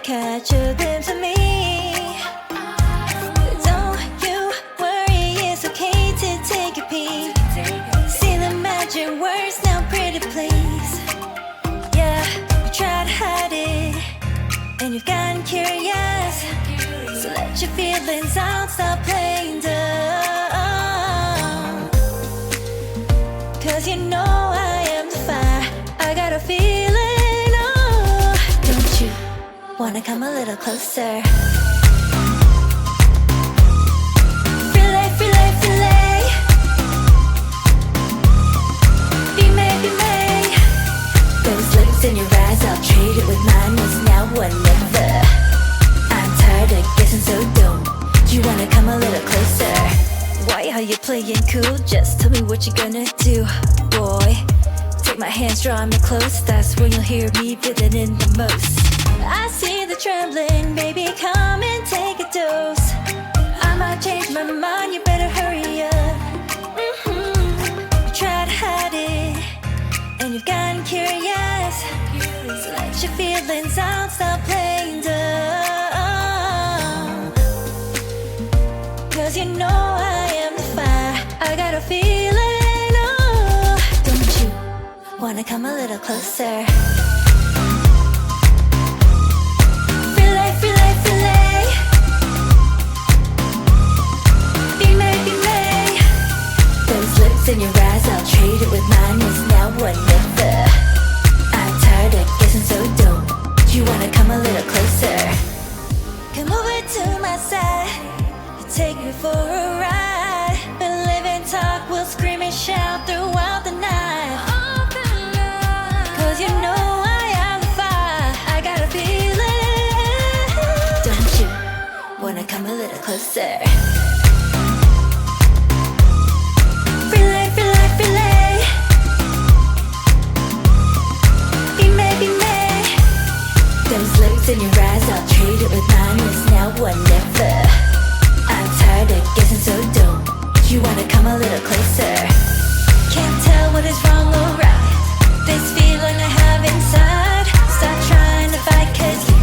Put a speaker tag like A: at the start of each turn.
A: catch a glimpse of me. Don't you worry, it's okay to take a peek. See the magic words now, pretty please. Yeah, you try to hide it, and you've gotten curious. So let your feelings out, stop playing dumb. Cause you know I am the fire, I got a feeling, oh. Don't you wanna come a little closer? Filet, filet, filet. Be may, be may. Those lips in your eyes, I'll trade it with mine. It's now or never. I'm tired of guessing, so don't you wanna come a little closer? Why are you playing cool? Just tell me what you're gonna do, boy. Take my hands, draw me close. That's when you'll hear me feeling in the most. I see the trembling, baby, come and take a dose. I might change my mind, you better hurry up. You try to hide it, and you've gotten curious. So let your feelings out, stop playing dumb. Cause you know I am the fire, I got a feeling, oh. Don't you wanna come a little closer? Filet, filet, filet. Be may, be may. Those lips in your eyes, I'll trade it with mine. It's now or never. I'm tired of guessing, so don't you wanna come a little closer? Come over to my side, take me for a ride. We'll live and talk, we'll scream and shout throughout the night. Cause you know I am the fire, I got a feeling. Don't you wanna come a little closer? Filet, filet, filet. Be may, be may. Those lips in your eyes, I'll trade it with mine. It's now or never. I'm tired of guessing, so don't you wanna come a little closer? Can't tell what is wrong or right. This feeling I have inside. Stop trying to fight, cause you